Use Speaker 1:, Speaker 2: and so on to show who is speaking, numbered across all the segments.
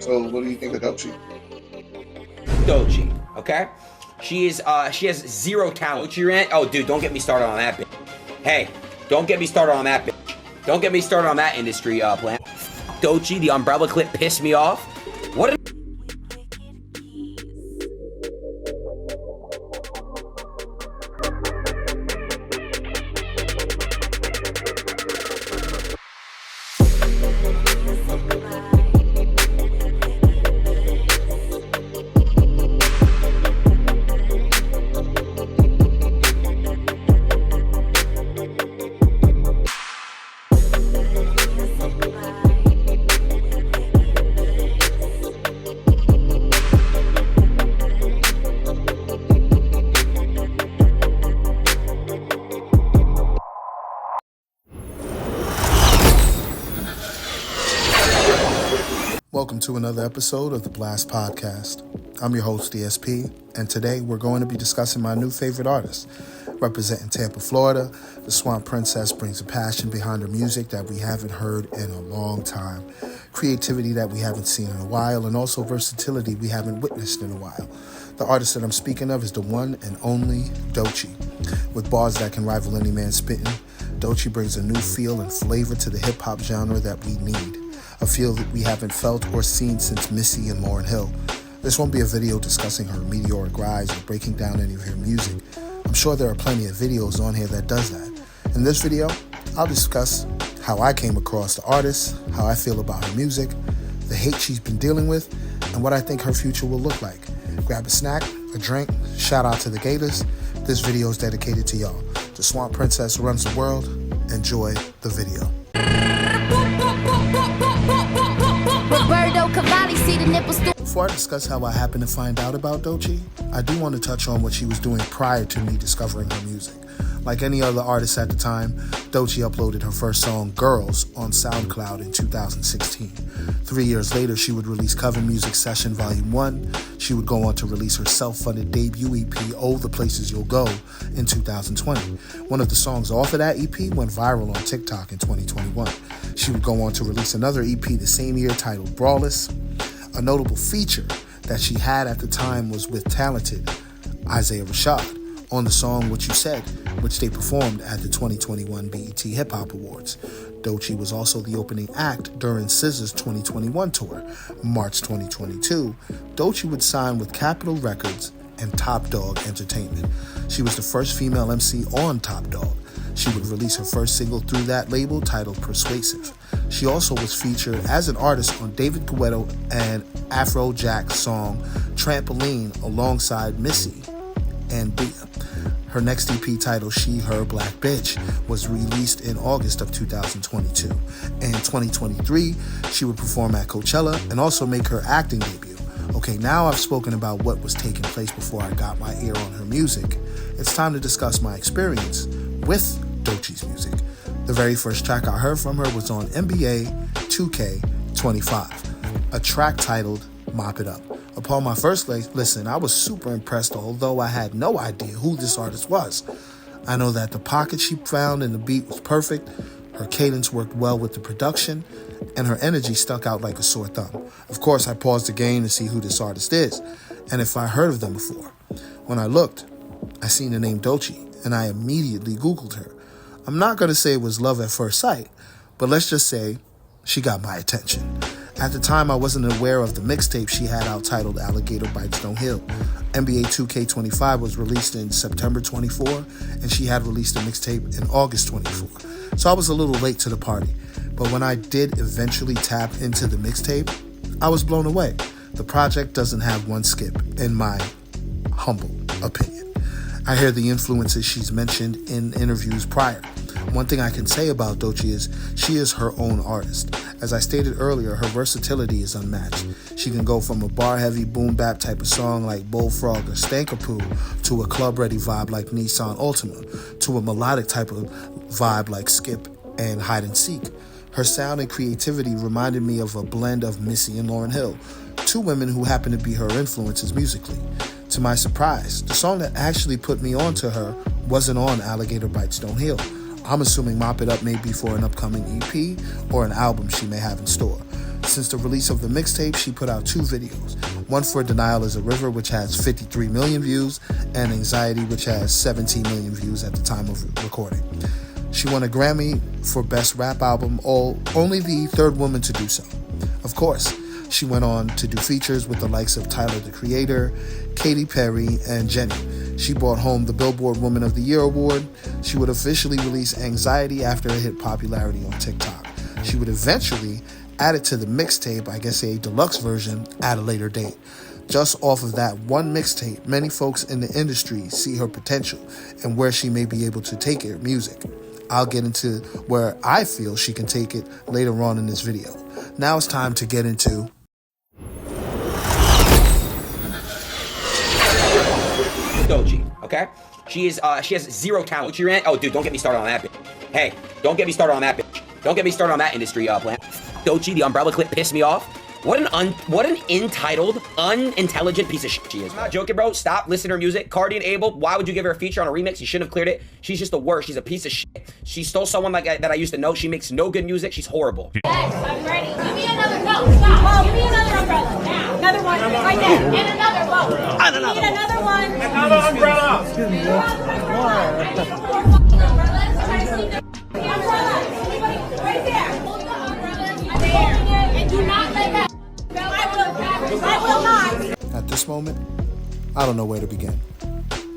Speaker 1: So what do you think of DOECHII?
Speaker 2: DOECHII, okay? She has zero talent. DOECHII rant? Oh, dude, don't get me started on that bitch. Hey, don't get me started on that bitch. Don't get me started on that industry plan. DOECHII, the umbrella clip pissed me off. What a
Speaker 3: Welcome to another episode of the Blast Podcast. I'm your host, DSP, and today we're going to be discussing my new favorite artist. Representing Tampa, Florida, the Swamp Princess brings a passion behind her music that we haven't heard in a long time, creativity that we haven't seen in a while, and also versatility we haven't witnessed in a while. The artist that I'm speaking of is the one and only DOECHII. With bars that can rival any man spitting, DOECHII brings a new feel and flavor to the hip-hop genre that we need. A feel that we haven't felt or seen since Missy and Lauryn Hill. This won't be a video discussing her meteoric rise or breaking down any of her music. I'm sure there are plenty of videos on here that does that. In this video, I'll discuss how I came across the artist, how I feel about her music, the hate she's been dealing with, and what I think her future will look like. Grab a snack, a drink, shout out to the Gators. This video is dedicated to y'all. The Swamp Princess runs the world. Enjoy the video. Before I discuss how I happened to find out about DOECHII, I do want to touch on what she was doing prior to me discovering her music. Like any other artist at the time, DOECHII uploaded her first song, Girls, on SoundCloud in 2016. 3 years later, she would release Coven Music Session Volume 1. She would go on to release her self-funded debut EP, Oh, the Places You'll Go, in 2020. One of the songs off of that EP went viral on TikTok in 2021. She would go on to release another EP the same year titled Brawless. A notable feature that she had at the time was with talented Isaiah Rashad on the song What You Said, which they performed at the 2021 BET Hip Hop Awards. DOECHII was also the opening act during SZA's 2021 tour. March 2022, DOECHII would sign with Capitol Records and Top Dog Entertainment. She was the first female MC on Top Dog. She would release her first single through that label titled Persuasive. She also was featured as an artist on David Guetta and Afrojack's song Trampoline alongside Missy and Bia. Her next EP titled She, Her, Black Bitch was released in August of 2022. In 2023, she would perform at Coachella and also make her acting debut. Okay, now I've spoken about what was taking place before I got my ear on her music. It's time to discuss my experience with DOECHII's music. The very first track I heard from her was on NBA 2K25, a track titled Mop It Up. Upon my first listen, I was super impressed, although I had no idea who this artist was. I know that the pocket she found in the beat was perfect, her cadence worked well with the production, and her energy stuck out like a sore thumb. Of course, I paused the game to see who this artist is, and if I heard of them before. When I looked, I seen the name DOECHII, and I immediately Googled her. I'm not going to say it was love at first sight, but let's just say she got my attention. At the time, I wasn't aware of the mixtape she had out titled Alligator Bites Don't Heal. NBA 2K25 was released in September 24, and she had released a mixtape in August 24. So I was a little late to the party. But when I did eventually tap into the mixtape, I was blown away. The project doesn't have one skip, in my humble opinion. I hear the influences she's mentioned in interviews prior. One thing I can say about DOECHII is she is her own artist. As I stated earlier, her versatility is unmatched. She can go from a bar-heavy boom-bap type of song like Bullfrog or Stankerpoo to a club-ready vibe like Nissan Altima to a melodic type of vibe like Skip and Hide and Seek. Her sound and creativity reminded me of a blend of Missy and Lauryn Hill, two women who happen to be her influences musically. To my surprise, the song that actually put me onto her wasn't on Alligator Bites Don't Heal. I'm assuming Mop It Up may be for an upcoming EP or an album she may have in store. Since the release of the mixtape, she put out 2 videos. One for Denial is a River, which has 53 million views, and Anxiety, which has 17 million views at the time of recording. She won a Grammy for Best Rap Album, only the 3rd woman to do so. Of course, she went on to do features with the likes of Tyler, the Creator, Katy Perry, and Jenny. She brought home the Billboard Woman of the Year award. She would officially release Anxiety after it hit popularity on TikTok. She would eventually add it to the mixtape, I guess a deluxe version, at a later date. Just off of that one mixtape, many folks in the industry see her potential and where she may be able to take her music. I'll get into where I feel she can take it later on in this video. Now it's time to get into
Speaker 2: DOECHII, okay? She has 0 talent. DOECHII rant? Oh, dude, don't get me started on that bitch. Hey, don't get me started on that bitch. Don't get me started on that industry plan. DOECHII, the umbrella clip, pissed me off. What an entitled, unintelligent piece of shit she is. I'm not joking, bro. Stop listening to her music. Cardi and Abel, why would you give her a feature on a remix? You shouldn't have cleared it. She's just the worst. She's a piece of shit. She stole someone that I used to know. She makes no good music. She's horrible.
Speaker 1: Yes, I'm ready. Give me another. No, stop. Give me another umbrella now. Another one right there. And another one. I need another one.
Speaker 4: Another umbrella.
Speaker 1: Excuse me. Right there. Hold the umbrella there. And do not let that. I will not.
Speaker 3: At this moment, I don't know where to begin.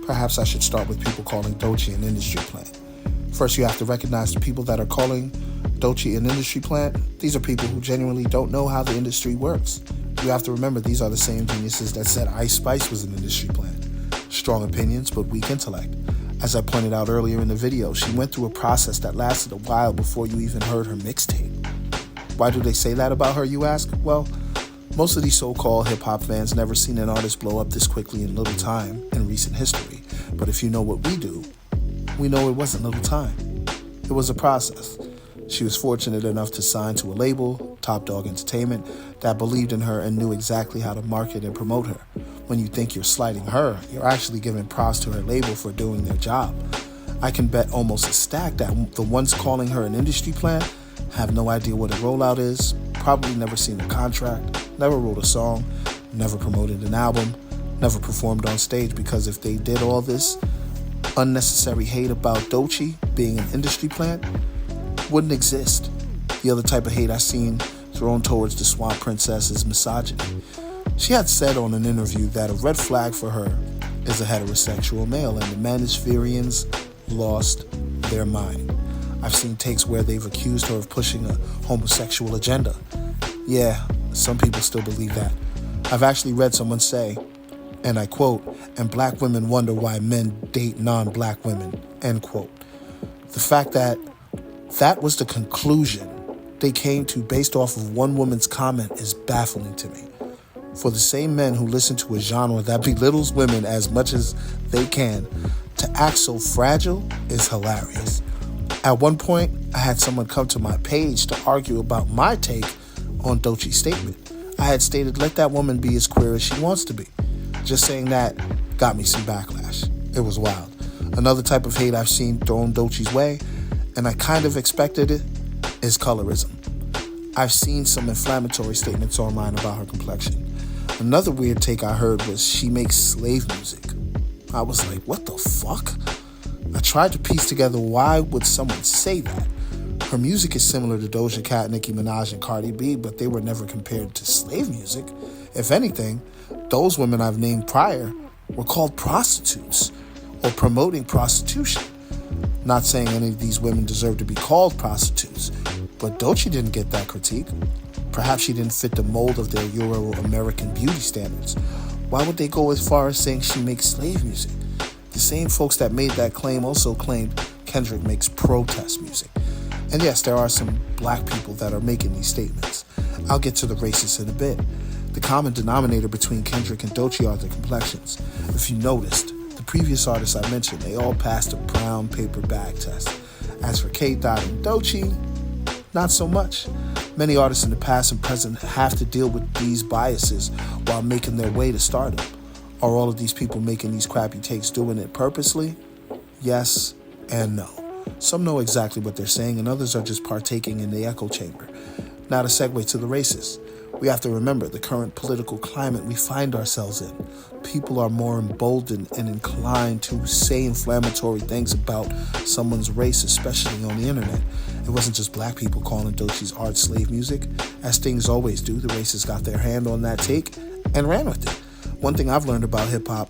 Speaker 3: Perhaps I should start with people calling DOECHII an industry plant. First, you have to recognize the people that are calling DOECHII an industry plant. These are people who genuinely don't know how the industry works. You have to remember these are the same geniuses that said Ice Spice was an industry plant. Strong opinions, but weak intellect. As I pointed out earlier in the video, she went through a process that lasted a while before you even heard her mixtape. Why do they say that about her, you ask? Well, most of these so-called hip-hop fans never seen an artist blow up this quickly in little time in recent history. But if you know what we do, we know it wasn't little time. It was a process. She was fortunate enough to sign to a label, Top Dog Entertainment, that believed in her and knew exactly how to market and promote her. When you think you're slighting her, you're actually giving props to her label for doing their job. I can bet almost a stack that the ones calling her an industry plant have no idea what a rollout is, probably never seen a contract, never wrote a song, never promoted an album, never performed on stage, because if they did all this unnecessary hate about DOECHII being an industry plant, wouldn't exist. The other type of hate I seen thrown towards the Swamp Princess is misogyny. She had said on an interview that a red flag for her is a heterosexual male, and the Manispherians lost their mind. I've seen takes where they've accused her of pushing a homosexual agenda. Yeah, some people still believe that. I've actually read someone say, and I quote, "and black women wonder why men date non-black women," end quote. The fact that that was the conclusion they came to based off of one woman's comment is baffling to me. For the same men who listen to a genre that belittles women as much as they can, to act so fragile is hilarious. At one point, I had someone come to my page to argue about my take on DOECHI's statement. I had stated, let that woman be as queer as she wants to be. Just saying that got me some backlash. It was wild. Another type of hate I've seen thrown DOECHI's way, and I kind of expected it, is colorism. I've seen some inflammatory statements online about her complexion. Another weird take I heard was she makes slave music. I was like, what the fuck? I tried to piece together why would someone say that. Her music is similar to Doja Cat, Nicki Minaj, and Cardi B, but they were never compared to slave music. If anything, those women I've named prior were called prostitutes or promoting prostitution. Not saying any of these women deserve to be called prostitutes, but DOECHII didn't get that critique. Perhaps she didn't fit the mold of their Euro-American beauty standards. Why would they go as far as saying she makes slave music? The same folks that made that claim also claimed Kendrick makes protest music. And yes, there are some black people that are making these statements. I'll get to the racists in a bit. The common denominator between Kendrick and DOECHII are their complexions. If you noticed, the previous artists I mentioned, they all passed a brown paper bag test. As for K. Dot and DOECHII, not so much. Many artists in the past and present have to deal with these biases while making their way to stardom. Are all of these people making these crappy takes doing it purposely? Yes and no. Some know exactly what they're saying, and others are just partaking in the echo chamber. Now to segue to the races. We have to remember the current political climate we find ourselves in. People are more emboldened and inclined to say inflammatory things about someone's race, especially on the internet. It wasn't just black people calling Doechii's art slave music. As things always do, the racists got their hand on that take and ran with it. One thing I've learned about hip-hop,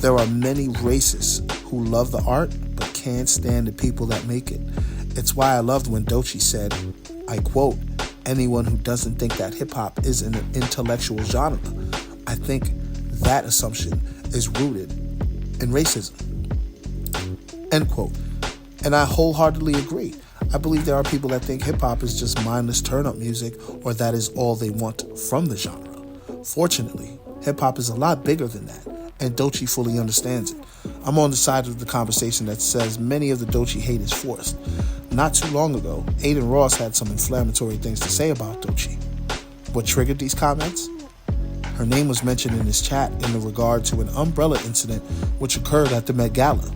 Speaker 3: there are many racists who love the art but can't stand the people that make it. It's why I loved when Doechii said, I quote, anyone who doesn't think that hip-hop is an intellectual genre. I think that assumption is rooted in racism. End quote. And I wholeheartedly agree. I believe there are people that think hip-hop is just mindless turn-up music, or that is all they want from the genre. Fortunately, hip-hop is a lot bigger than that, and Doechii fully understands it. I'm on the side of the conversation that says many of the Doechii hate is forced. Not too long ago, Aiden Ross had some inflammatory things to say about Doechii. What triggered these comments? Her name was mentioned in his chat in regard to an umbrella incident which occurred at the Met Gala.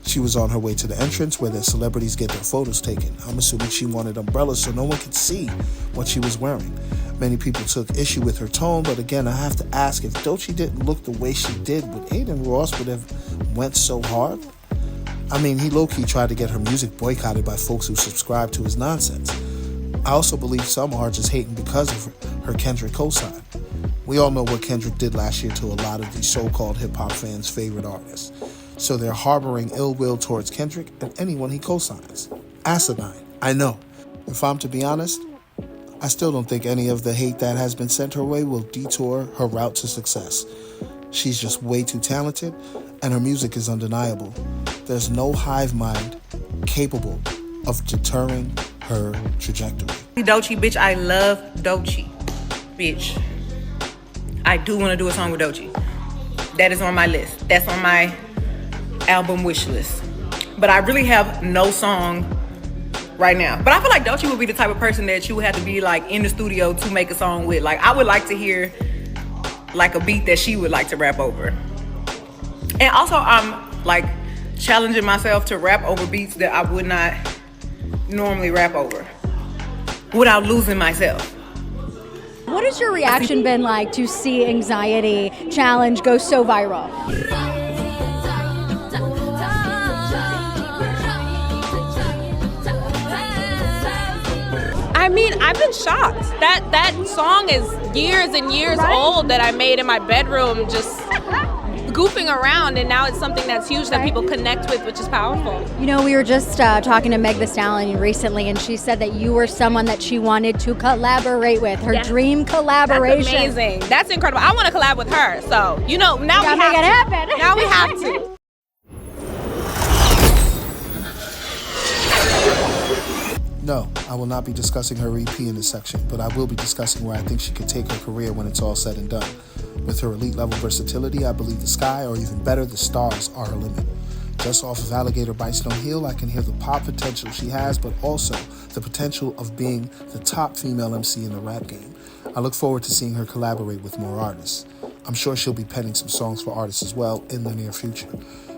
Speaker 3: She was on her way to the entrance where the celebrities get their photos taken. I'm assuming she wanted umbrellas so no one could see what she was wearing. Many people took issue with her tone, but again, I have to ask, if Doechii didn't look the way she did, would Aiden Ross would have went so hard? I mean, he low-key tried to get her music boycotted by folks who subscribe to his nonsense. I also believe some are just hating because of her Kendrick cosign. We all know what Kendrick did last year to a lot of these so-called hip-hop fans' favorite artists. So they're harboring ill will towards Kendrick and anyone he cosigns. Asinine, I know. If I'm to be honest, I still don't think any of the hate that has been sent her way will detour her route to success. She's just way too talented, and her music is undeniable. There's no hive mind capable of deterring her trajectory.
Speaker 4: Doechii, bitch, I love Doechii. Bitch, I do want to do a song with Doechii. That is on my list. That's on my album wish list. But I really have no song right now. But I feel like Doechii would be the type of person that you would have to be like in the studio to make a song with. Like, I would like to hear like a beat that she would like to rap over. And also I'm like challenging myself to rap over beats that I would not normally rap over without losing myself.
Speaker 5: What has your reaction been like to see Anxiety Challenge go so viral?
Speaker 6: I mean, I've been shocked. That song is years and years old that I made in my bedroom just goofing around, and now it's something that's huge that people connect with, which is powerful.
Speaker 5: You know, we were just talking to Meg Thee Stallion recently, and she said that you were someone that she wanted to collaborate with, her dream collaboration.
Speaker 6: That's amazing. That's incredible. I want to collab with her. So, you know, now we have
Speaker 5: make it
Speaker 6: to.
Speaker 5: happen.
Speaker 6: Now we have to.
Speaker 3: No, I will not be discussing her EP in this section, but I will be discussing where I think she could take her career when it's all said and done. With her elite level versatility, I believe the sky, or even better, the stars, are her limit. Just off of Alligator Bites Don't Heal, I can hear the pop potential she has, but also the potential of being the top female MC in the rap game. I look forward to seeing her collaborate with more artists. I'm sure she'll be penning some songs for artists as well in the near future.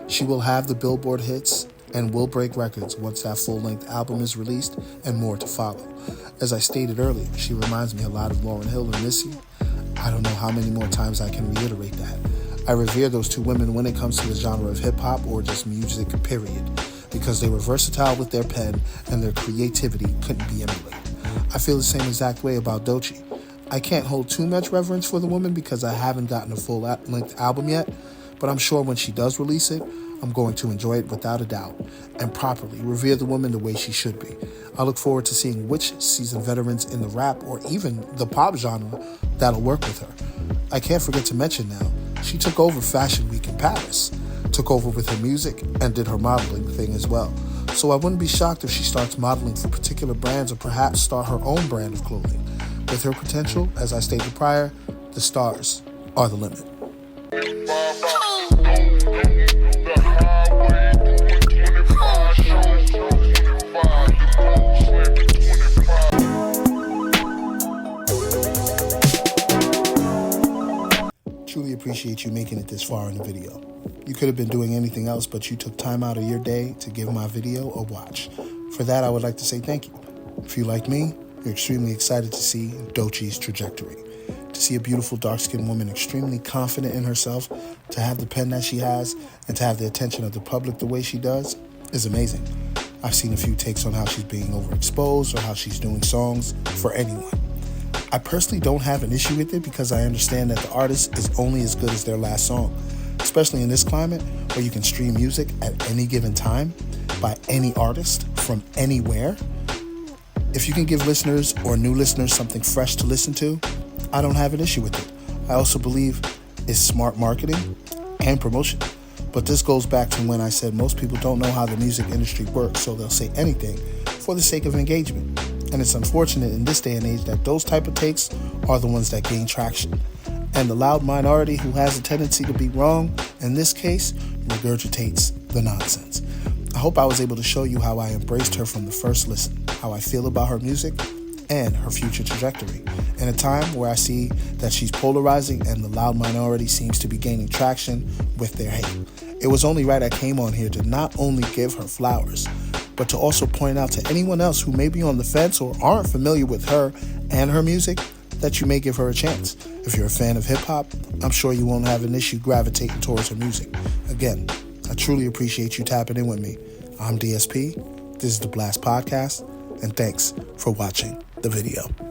Speaker 3: She will have the Billboard hits and will break records once that full-length album is released, and more to follow. As I stated earlier, she reminds me a lot of Lauryn Hill and Missy. I don't know how many more times I can reiterate that. I revere those two women when it comes to the genre of hip-hop or just music, period, because they were versatile with their pen and their creativity couldn't be emulated. I feel the same exact way about Doechii. I can't hold too much reverence for the woman because I haven't gotten a full-length album yet, but I'm sure when she does release it, I'm going to enjoy it without a doubt and properly revere the woman the way she should be. I look forward to seeing which seasoned veterans in the rap or even the pop genre that'll work with her. I can't forget to mention now, she took over Fashion Week in Paris, took over with her music, and did her modeling thing as well. So I wouldn't be shocked if she starts modeling for particular brands or perhaps start her own brand of clothing. With her potential, as I stated prior, the stars are the limit. Truly appreciate you making it this far in the video. You could have been doing anything else, but you took time out of your day to give my video a watch. For that, I would like to say thank you. If you like me, we're extremely excited to see DOECHI's trajectory. To see a beautiful dark-skinned woman extremely confident in herself, to have the pen that she has, and to have the attention of the public the way she does is amazing. I've seen a few takes on how she's being overexposed or how she's doing songs for anyone. I personally don't have an issue with it because I understand that the artist is only as good as their last song, especially in this climate where you can stream music at any given time by any artist from anywhere. If you can give listeners or new listeners something fresh to listen to, I don't have an issue with it. I also believe it's smart marketing and promotion. But this goes back to when I said most people don't know how the music industry works, so they'll say anything for the sake of engagement. And it's unfortunate in this day and age that those type of takes are the ones that gain traction. And the loud minority who has a tendency to be wrong, in this case, regurgitates the nonsense. I hope I was able to show you how I embraced her from the first listen, how I feel about her music and her future trajectory. In a time where I see that she's polarizing and the loud minority seems to be gaining traction with their hate. It was only right I came on here to not only give her flowers, but to also point out to anyone else who may be on the fence or aren't familiar with her and her music that you may give her a chance. If you're a fan of hip-hop, I'm sure you won't have an issue gravitating towards her music. Again, I truly appreciate you tapping in with me. I'm DSP, this is the Blast Podcast, and thanks for watching the video.